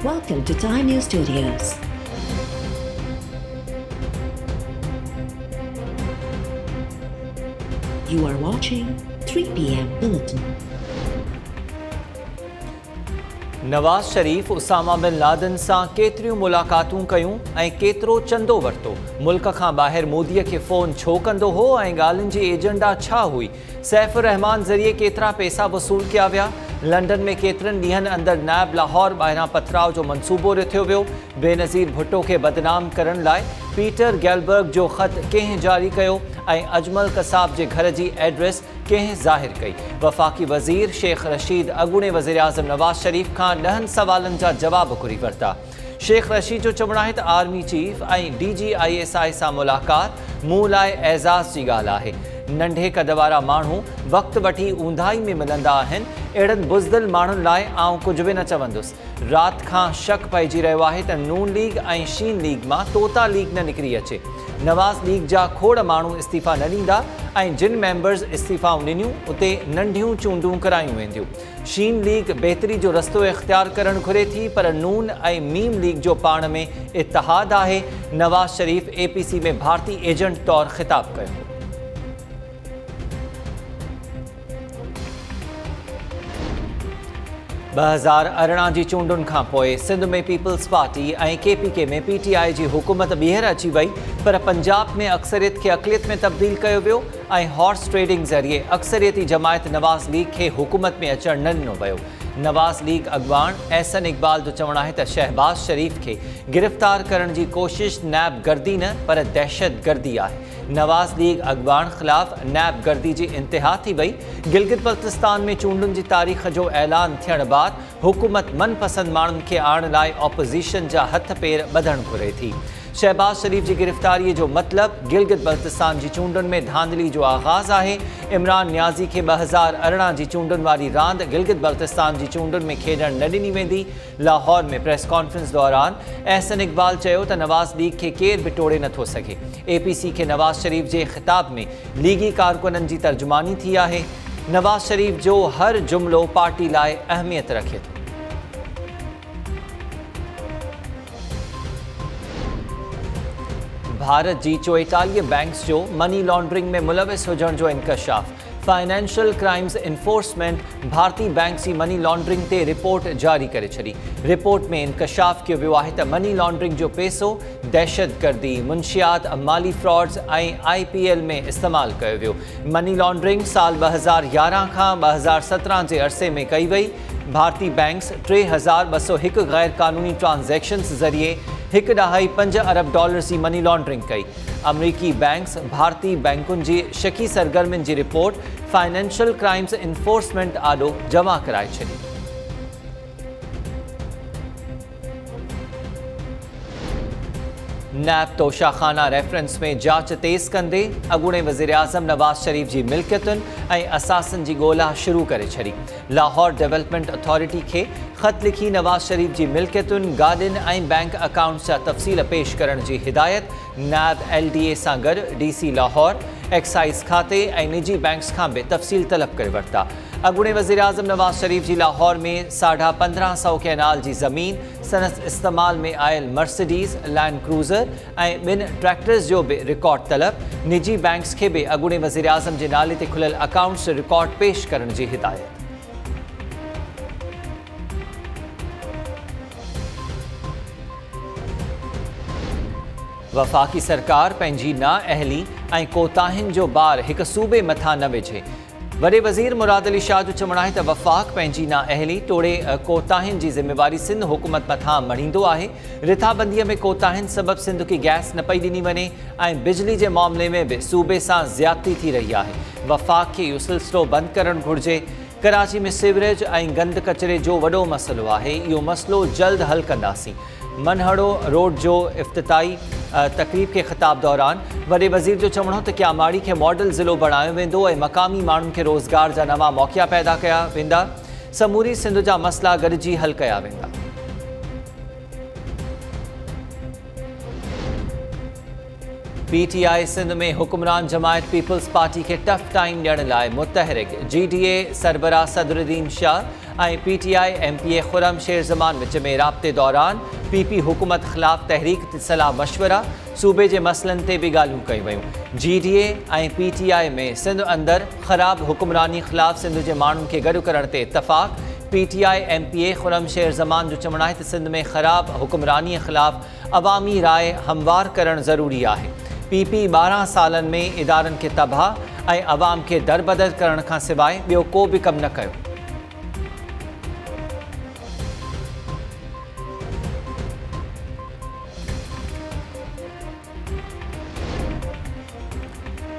Welcome to Time News Studios. You are watching 3 p.m. Bulletin. नवाज़ शरीफ़ Usama bin Laden सां केतिरियूं मुलाक़ातूं कयूं ऐं केतिरो चंदो वरितो। मुल्क खां ॿाहिरि मोदीअ खे फ़ोन छो कंदो हो ऐं ॻाल्हियुनि जी एजेंडा छा हुई। सैफ़ुर रहमान ज़रिए केतिरा पैसा वसूल कया विया। लंडन में केतिरनि ॾींहनि अंदरि नैब लाहौर ॿाहिरां पथराव जो मंसूबो रिथियो वियो। बेनज़ीर भुट्टो खे बदनाम करण लाइ पीटर गैलबर्ग जो ख़त कंहिं जारी कयो ऐं अजमल कसाब जे घर जी एड्रेस कंहिं ज़ाहिर कई। वफ़ाक़ी वज़ीर शेख रशीद अॻूणे वज़ीर आज़म नवाज़ शरीफ़ खां 10 सवालनि जा जवाब घुरी वरिता। शेख रशीद जो चवणु आहे त आर्मी चीफ ऐं DGISI सां मुलाक़ात मूं लाइ एज़ाज़ जी ॻाल्हि आहे। नंढे कद वारा माण्हू वक़्तु वठी ऊंधाई में मिलंदा आहिनि। अहिड़नि बुज़दिल माण्हुनि लाइ आउं कुझु बि न चवंदुसि। राति खां शक पइजी रहियो आहे त नून लीग ऐं शीन लीग मां तोता लीग न निकिरी अचे। नवाज़ लीग जा खोड़ माण्हू इस्तीफ़ा न ॾींदा ऐं जिन मेंबर्स इस्तीफ़ाऊं ॾिनियूं उते नंढियूं चूंडूं करायूं वेंदियूं। शीन लीग बहितरी जो रस्तो इख़्तियार करणु घुरे थी, पर नून ऐं मीम लीग जो पाण में इतिहाद आहे। नवाज़ शरीफ़ APC में भारती एजेंट तौरु ख़िताब कयो। 2018 जी चूंडुनि खां पोइ सिंध में पीपल्स पार्टी ऐं KPK में PTI जी हुकूमत ॿीहर अची वई, पर पंजाब में अक्सरियत खे अक़लियत में तब्दील कयो वियो ऐं हॉर्स ट्रेडिंग ज़रिए अक्सरियती जमायत नवाज़ लीग खे हुकूमत में अचणु न ॾिनो वियो। नवाज़ लीग अॻवान एहसन इक़बाल जो चवणु आहे त शहबाज़ शरीफ़ खे गिरफ़्तार करण जी कोशिश नैब गर्दी न पर दहशत गर्दी आहे। नवाज़ लीग अॻवान ख़िलाफ़ नैब गर्दी जी इंतिहा थी वई। गिलगित बल्तिस्तान में चूंडुनि जी तारीख़ जो ऐलान थियण बाद हुकूमत मनपसंद माण्हुनि खे आणण लाइ ऑपोज़िशन जा हथ पेर ॿधणु घुरे थी। शहबाज़ शरीफ़ जी गिरफ़्तारीअ जो मतिलबु गिलगित बल्तिस्तान जी चूंडुनि में धांधली जो आगाज़ आहे। इमरान नियाज़ी खे 2018 जी चूंडुनि वारी रांदि गिलगित बल्तिस्तान जी चूंडुनि में खेॾणु न ॾिनी वेंदी। लाहौर में प्रेस कॉन्फ्रेंस दौरान एहसन इक़बाल चयो त नवाज़ लीग खे केरु बि टोड़े नथो सघे। APC खे नवाज़ शरीफ़ जे ख़िताब में लीगी कारकुननि जी तर्जुमानी थी आहे। नवाज़ शरीफ़ जो हर जुमिलो पार्टी लाइ अहमियत रखे थो। भारत जी 44 बैंक्स जो मनी लॉन्ड्रिंग में मुलविस हुजण जो इंकशाफ। फाइनेंशियल क्राइम्स इन्फोर्समेंट भारती बैंक जी मनी लॉन्ड्रिंग ते रिपोर्ट जारी करे छॾी। रिपोर्ट में इंकशाफ कयो वियो आहे त मनी लॉन्ड्रिंग जो पैसो दहशतगर्दी, मुंशियात, माली फ्रॉड्स ऐं IPL में इस्तेमालु कयो वियो। मनी लॉन्ड्रिंग साल 2011 खां 2017 जे अरसे में कई वई। भारती बैंक्स 3201 गैर क़ानूनी ट्रांज़ैक्शन्स ज़रिए $1.5 अरब जी मनी लॉन्ड्रिंग कई। अमरीकी बैंक्स भारती बैंकुनि जी शकी सरगर्मियुनि जी रिपोर्ट फाइनेंशियल क्राइम्स इन्फोर्समेंट आॾो जमा कराए छॾी। नैब तोशाखाना रेफरेंस में जांच तेज़ कंदे अॻूणे वज़ीर आज़म नवाज़ शरीफ़ जी मिल्कियतुनि ऐं असासनि जी ॻोल्हा शुरू करे छॾी। लाहौर डेवलपमेंट अथॉरिटी खे ख़त लिखी नवाज़ शरीफ़ जी मिल्कियतुनि, गाॾियुनि ऐं बैंक अकाउंट्स जा तफ़सील पेश करण जी हिदायत। नैब LDA सां गॾु DC लाहौर, एक्साइज़ खाते ऐं निजी बैंक्स खां बि तफ़सील तलब करे वरिता। अॻूणे वज़ीर आज़म नवाज़ शरीफ़ जी लाहौर में 1550 कैनाल जी ज़मीन, सनत इस्तेमाल में आयल मर्सिडीज़, लैंड क्रूज़र ऐं 2 ट्रैक्टर्स जो बि रिकॉर्ड तलब। निजी बैंक्स खे बि अॻूणे वज़ीर आज़म जे नाले ते खुलियल अकाउंट्स रिकॉर्ड पेश करण जी हिदायत। वफ़ाक़ी सरकार पंहिंजी नाअहली ऐं कोताहियुनि जो बार हिकु सूबे मथां न विझे। वॾे वज़ीर मुराद अली शाह जो चवणु आहे त वफ़ाक़ पंहिंजी नाअहली तोड़े कोताहियुनि जी ज़िम्मेवारी सिंध हुकूमत मथां मढ़ींदो आहे। रिथाबंदीअ में कोताहियुनि सबबि सिंध खे गैस न पई ॾिनी वञे ऐं बिजली जे मामले में बि सूबे सां ज़्यादती थी रही आहे। वफ़ाक़ खे इहो सिलसिलो बंदि करणु घुरिजे। कराची में सिवरेज ऐं गंद कचिरे जो वॾो मसइलो आहे। इहो मसइलो जल्द हल कंदासीं। मनहड़ो रोड जो इफ़्तिताई तक़रीब खे ख़िताब दौरान वॾे वज़ीर जो चवणो त क्यामाड़ी खे मॉडल ज़िलो बणायो वेंदो ऐं मक़ामी माण्हुनि खे रोज़गार जा नवां मौक़ा पैदा कया वेंदा। समूरी सिंध जा मसइला गॾिजी हल कया वेंदा। PTI सिंध में हुक्मरान जमायत पीपल्स पार्टी के टफ टाइम ॾियण लाइ मुतहरिक GDA सरबराह सदरुद्दीन शाह ऐं PTI MPA खुरम शेर ज़मान विच में राब्ते दौरान PP हुकूमत ख़िलाफ़ तहरीक सलाह मशवरा सूबे जे मसइलनि ते बि ॻाल्हियूं कयूं वयूं। GDA ऐं PTI में सिंध अंदरि ख़राब हुक्मरानी ख़िलाफ़ सिंध जे माण्हुनि खे गॾु करण ते इतफ़ाक़। PTI MPA खुरम शेर ज़मान जो चवणु आहे त सिंध में ख़राब हुक्मरानीअ ख़िलाफ़ अवामी राय हमवार करणु ज़रूरी आहे। PP 12 सालनि में इदारनि खे तबाह ऐं अवाम खे दरबदर करण खां सवाइ ॿियो को बि कमु न कयो।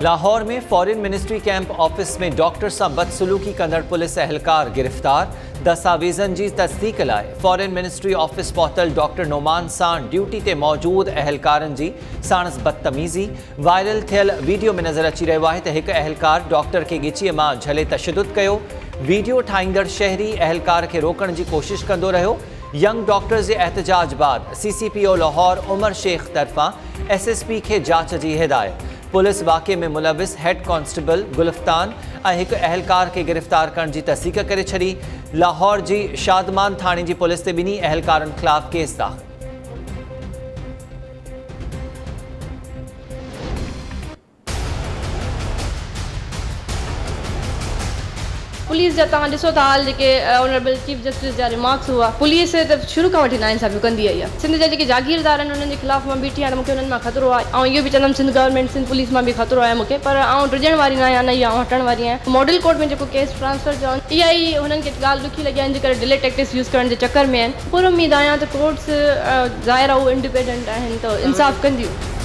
लाहौर में फॉरेन मिनिस्ट्री कैंप ऑफिस में डॉक्टर सां बदसलूकी कंदड़ पुलिस अहलकार गिरफ़्तार। दस्तावेज़नि जी तस्दीक लाइ फॉरेन मिनिस्ट्री ऑफिस पहुतल डॉक्टर नोमान सां ड्यूटी ते मौजूद अहलकारनि जी साणस बदतमीज़ी। वायरल थियल वीडियो में नज़र अची रहियो आहे त हिकु अहलकार डॉक्टर खे गिचीअ मां झले तशद्दुद कयो। वीडियो ठाहींदड़ शहरी अहलकार खे रोकण जी कोशिश कंदो रहियो। यंग डॉक्टर्स जे एहतजाज बाद CCPO लाहौर उमर शेख तरफ़ां SSP खे जांच जी हिदायत। पुलिस वाक़े में मुलविस हेड कांस्टेबल गुलफ्तान ऐं हिकु अहलकार खे गिरफ़्तार करण जी तस्दीक करे छॾी। लाहौर जी शादमान थाणे जी पुलिस ते ॿिन्ही अहलकारनि ख़िलाफ़ केस दाख़िल। पुलिस जा तव्हां ॾिसो था हाल जेके ऑनरेबल चीफ जस्टिस जा रिमार्क्स हुआ, पुलिस त शुरू खां वठी नाइंसाफ़ी कंदी आई आहे। सिंध जा जेके जागीरदार आहिनि उन्हनि जे ख़िलाफ़ मां बीठी आहियां, मूंखे उन्हनि मां ख़तरो आहे ऐं इहो बि चवंदमि सिंध गवर्नमेंट सिंध पुलिस मां बि ख़तरो आहे मूंखे, पर आउं ड्रिजण वारी न आहियां, न ई आउं हटण वारी आहियां। मॉडल कोर्ट में जेको केस ट्रांसफर चवनि, इहा ई हुननि खे ॻाल्हि ॾुखी लॻी आहे, जे करे डिले टैक्टिक्स यूज़ करण जे चकर में आहिनि। पूरो उमेद आहियां त कोर्ट्स ज़ाहिर आहे उहे इंडिपेंडेंट आहिनि त इंसाफ़ कंदियूं।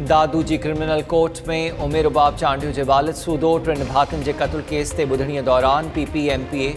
दादू जी क्रिमिनल कोर्ट में उमेर रुबाब चांडियो जे वालिद सूदो टिनि भातियुनि जे क़त्ल केस ते ॿुधणीअ दौरान PP MPA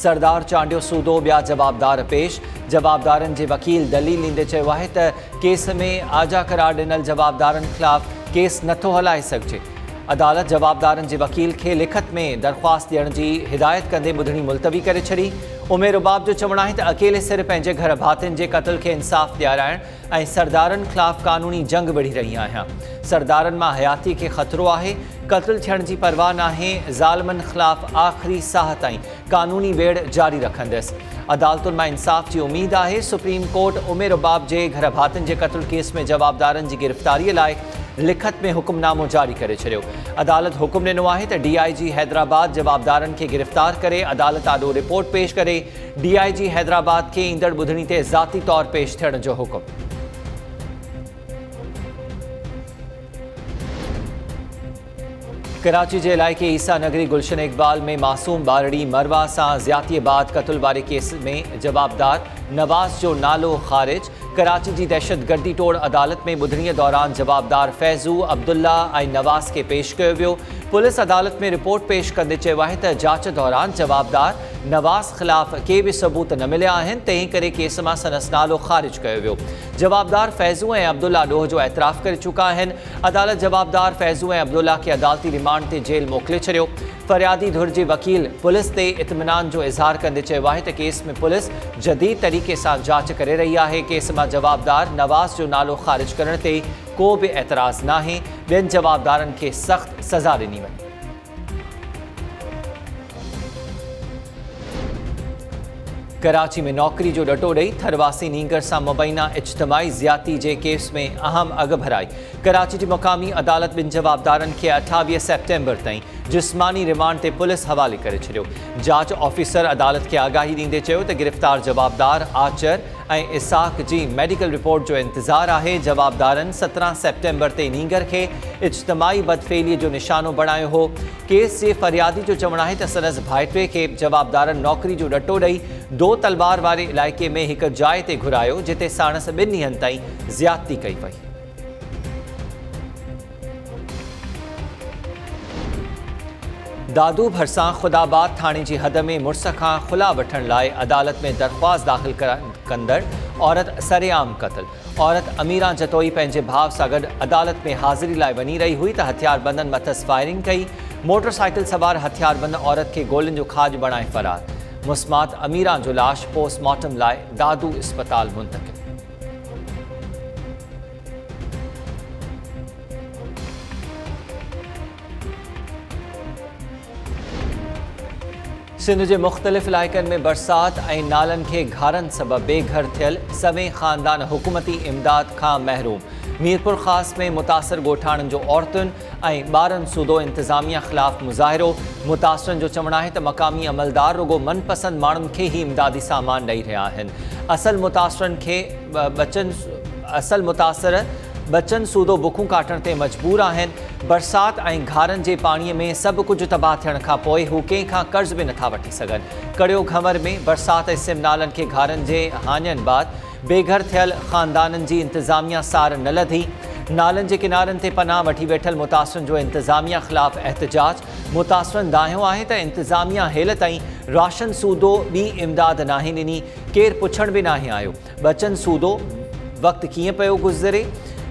सरदार चांडियो सूदो ॿिया जवाबदार पेश। जवाबदारनि जे वकील दलील ॾींदे चयो आहे त केस में आजा करार ॾिनल जवाबदारनि ख़िलाफ़ केस नथो हलाए सघिजे। अदालत जवाबदारनि जे वकील खे लिखत में दरख़्वास्त ॾियण जी हिदायत कंदे ॿुधणी मुलतवी करे छॾी। उमेर रुबाब जो चवणु आहे त अकेले सिर पंहिंजे घर भातियुनि जे क़त्ल खे इंसाफ़ ॾियाराइण ऐं सरदारनि ख़िलाफ़ कानूनी जंग विढ़ी रही आहियां। सरदारनि मां हयाती खे ख़तरो आहे, क़त्ल थियण जी परवाह नाहे, ज़ालिमनि ख़िलाफ़ आख़िरी साह ताईं कानूनी वेड़ जारी रखंदसि। अदालतुनि मां इंसाफ़ जी उमेद आहे। सुप्रीम कोर्ट उमेर रुबाब जे घर भातियुनि जे क़त्ल केस में जवाबदारनि जी गिरफ़्तारीअ लाइ लिखत में हुक्मनामो जारी करे छॾियो। अदालत हुकुम ॾिनो आहे त DIG हैदराबाद जवाबदारनि खे गिरफ़्तार करे अदालत आॾो रिपोर्ट पेश करे DIG हैदराबाद खे ईंदड़ ॿुधणी ते ज़ाती तौर पेश थियण जो हुकुम। कराची जे इलाइक़े ईसा नगरी गुलशन इकबाल में मासूम ॿारड़ी मरवा सां ज़्यादतीअ बाद क़त्ल वारे केस में जवाबदार नवाज़ जो नालो ख़ारिज। कराची जी दहशतगर्दी टोड़ अदालत में ॿुधणीअ दौरान जवाबदार फैज़ू अब्दुल्ला ऐं नवाज़ खे पेश कयो वियो। पुलिस अदालत में रिपोर्ट पेश कंदे चयो आहे त जांच दौरान जवाबदार नवाज़ ख़िलाफ़ के बि सबूत न मिलिया आहिनि, तंहिं करे केस मां संदसि नालो ख़ारिज कयो वियो। जवाबदार फैज़ू ऐं अब्दुल्ला ॾोह जो एतराफ़ करे चुका आहिनि। अदालत जवाबदार फैज़ू ऐं अब्दुल्ला खे अदालती रिमांड ते जेल मोकिले छॾियो। फरियादी धुर जे वकील पुलिस ते इत्मिनान जो इज़हार कंदे चयो आहे त केस में पुलिस जदीद तरीक़े सां जांच करे रही आहे। केस मां जवाबदार नवाज़ जो नालो ख़ारिज करण ते को बि एतराज़ नाहे। ॿियनि जवाबदारनि खे सख़्त सज़ा ॾिनी वई। कराची में नौकरी जो ॾटो ॾेई थरवासी नींगर सां मुबैना इज्तमाही ज़्यादती जे केस में अहम अॻु भराई। कराची जी मुक़ामी अदालत ॿिनि जवाबदारनि खे 28 सेप्टेम्बर ताईं जिस्मानी रिमांड ते पुलिस हवाले करे छॾियो। जांच ऑफिसर अदालत खे आगाही ॾींदे चयो त गिरफ़्तार जवाबदार आचर ऐं इसाक़ जी मेडिकल रिपोर्ट जो इंतज़ारु आहे। जवाबदारनि 17 सेप्टेम्बर ते नींगर खे इज्तमाही बदफ़ेलीअ जो निशानो बणायो हो। केस जे फरियादी जो चवणु आहे त संदसि भाइटे खे जवाबदारनि नौकरी जो ॾटो ॾेई दो तलवार वारे इलाइक़े में हिकु जाइ ते घुरायो, जिते साणसि 2 ॾींहंनि ताईं ज़्यादती कई वई। दादू भरिसां ख़ुदाबाद थाणे जी हद में मुड़ुस खां खुला वठण लाइ अदालत में दरख़्वास्त दाख़िल कंदड़ औरत सरेआम क़त्ल। औरत अमीरा जतोई पंहिंजे भाउ सां गॾु अदालत में हाज़िरी लाइ वञी रही हुई त हथियारबंदनि मथसि फायरिंग कई। मोटरसाइकिल सवार हथियारबंद औरत खे गोलियुनि जो खाज बणाए फ़रार। मुस्मात अमीरा जो लाश पोस्टमार्टम लाइ दादू इस्पताल मुंतक़िल। सिंध के मुख़्तलिफ़ इलाइक़नि में बरसात ऐं नालनि खे घारनि सबबि बेघर थियल सवें ख़ानदान हुकूमती इमदाद खां महरूम। मीरपुर ख़ास में मुतासिर ॻोठाणनि जो औरतुनि ऐं ॿारनि सूदो इंतज़ामिया ख़िलाफ़ मुज़ाहिरो। मुतासिरनि जो चवणु आहे त मक़ामी अमलदार रुगो मनपसंद माण्हुनि खे ई इमदादी सामान ॾेई रहिया आहिनि। असल मुतासिर बचन सूदो बुखूं काटण ते मजबूर आहिनि। बरसात ऐं घारनि जे पाणीअ में सभु कुझु तबाह थियण खां पोइ हू कंहिंखां कर्ज़ बि नथा वठी सघनि। कड़ियो घमर में बरसात ऐं सिम नालनि खे घारनि जे हाञनि बाद बेघर थियल ख़ानदाननि जी इंतज़ामिया सार न लधी। नालनि जे किनारनि ते पनाह वठी वेठल मुतासिरनि जो इंतज़ामिया ख़िलाफ़ एहतजाज। मुतासिरनि दाहियो आहे त इंतज़ामिया हेल ताईं राशन सूदो ॿी इमदाद नाहे ॾिनी। केरु पुछण बि नाहे आयो बचन सूदो वक़्तु कीअं पियो गुज़रे।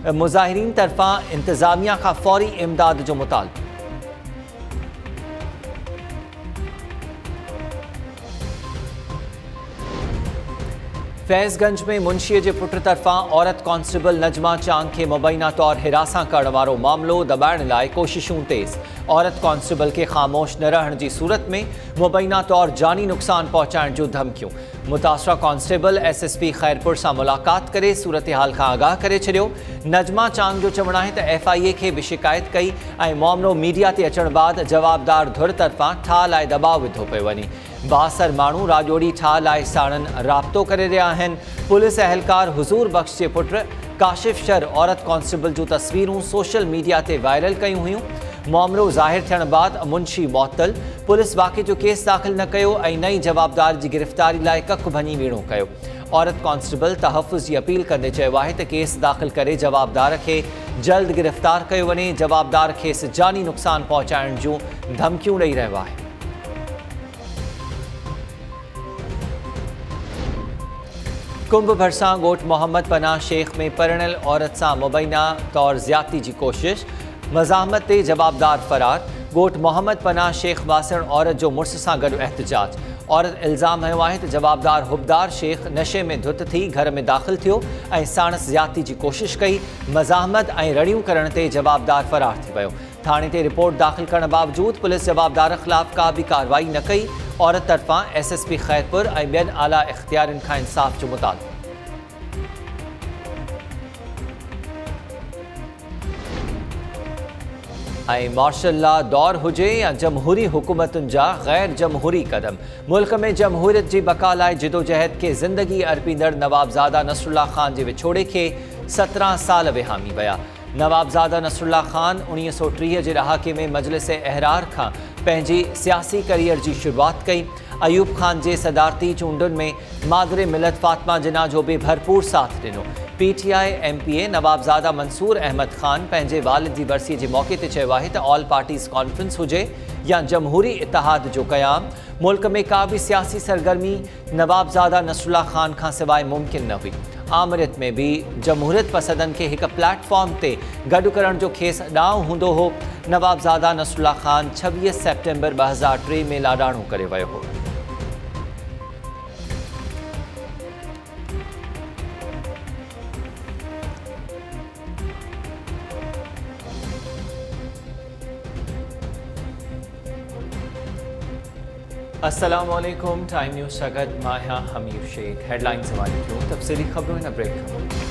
मुज़ाहिरीन तरफ़ां इंतज़ामिया खां फ़ौरी इमदाद जो मुतालबो। फैज़गंज में मुंशीअ जे पुट तरफ़ां औरत कांस्टेबल नजमा चांग खे मुबैना तौर हिरासां करण वारो मामिलो दॿाइण लाइ कोशिशूं तेज़। औरत कांस्टेबल खे ख़ामोश न रहण जी सूरत में मुबैना तौर जानी नुक़सान पहुचाइण जूं धमकियूं। मुतासिरा कांस्टेबल SSP खैरपुर सां मुलाक़ात करे सूरत हाल खां आगाह करे छॾियो। नजमा चांग जो चवणु आहे त FIA खे बि शिकायत कई ऐं मामिलो मीडिया ते अचण बाद जवाबदार धुर तरफ़ां ठाह लाइ दॿाउ विधो पियो वञे। बासर माण्हू राजोड़ी ठाह लाइ साणनि राब्तो करे रहिया आहिनि। पुलिस अहलकार हुज़ूर बख़्श जे पुट काशिफ शर औरत कांस्टेबल जूं तस्वीरूं सोशल मीडिया ते वायरल कयूं हुयूं। मामिलो ज़ाहिर थियण बाद मुंशी मुअत्तल। पुलिस वाक़े जो केस दाख़िल न कयो ऐं नई जवाबदार जी गिरफ़्तारी लाइ कक भञी वीणो कयो। औरत कांस्टेबल तहफ़ुज़ जी अपील कंदे चयो आहे त केस दाख़िल करे जवाबदार खे जल्द गिरफ़्तार कयो वञे। जवाबदार खेसि जानी नुक़सान पहुचाइण जूं धमकियूं ॾेई रहियो आहे। कुंभ भरिसां ॻोठ मोहम्मद पनाह शेख में परिणियल औरत सां मुबैना तौर ज़्यादती जी कोशिश। मज़ाहमत ते जवाबदार फ़रार। ॻोठ मोहम्मद पनाह शेख वासण औरत जो मुड़ुस सां गॾु एहतजाज। औरत इल्ज़ाम हयो आहे त जवाबदार हुबदार शेख नशे में धुत थी घर में दाख़िल थियो ऐं साणस ज़्यादती जी कोशिश कई। मज़ाहमत ऐं रड़ियूं करण ते जवाबदार फ़रार थी वियो। थाणे ते रिपोर्ट दाख़िल करण बावजूद पुलिस जवाबदार ख़िलाफ़ का बि कार्रवाई न कई। औरत तरफ़ां SSP खैरपुर ऐं ॿियनि आला इख़्तियारनि खां इंसाफ़ जो मुतालबो। ऐं मार्शल लॉ दौर हुजे या जमहूरी हुकूमतुनि जा गैर जमहूरी कदम, मुल्क में जमहूरियत जी बका लाइ जिदोजहद खे ज़िंदगी अर्पींदड़ नवाबज़ादा नसरुल्ला ख़ान जे विछोड़े खे 17 साल विहामी विया। नवाबज़ादा नसरुल्ला ख़ान 1930 जे ॾहाके में मजलिस अहरार खां पंहिंजी सियासी करियर जी शुरूआत कई। अयूब ख़ान जे सदारती चूंडुनि में मादरे मिलत फ़ातिमा जिन्ना जो बि भरपूर साथ ॾिनो। PTI MPA नवाबज़ादा मंसूर अहमद ख़ान पंहिंजे वालिद जी बरसीअ जे मौक़े ते चयो आहे त ऑल पार्टीज़ कॉन्फ्रेंस हुजे या जमहूरी इतिहाद जो क़याम, मुल्क में का बि सियासी सरगर्मी नवाबज़ादा नसरुल्ला ख़ान खां सवाइ मुमकिन न हुई। आमरियत में बि जमहूरियत पसंदनि खे हिकु प्लेटफॉर्म ते गॾु करण जो खेसि ॾांहुं हूंदो हो। नवाबज़ादा नसरुल्ला ख़ान 26 सेप्टेम्बर 2003 में लाॾाणो करे वियो हो। अस्सलाम वालेकुम। टाइम न्यूज़ सां गॾु मां आहियां हमीर शेख। हेडलाइन्स हवाले थियूं तफ़सीली ख़बरूं हिन ब्रेक खां।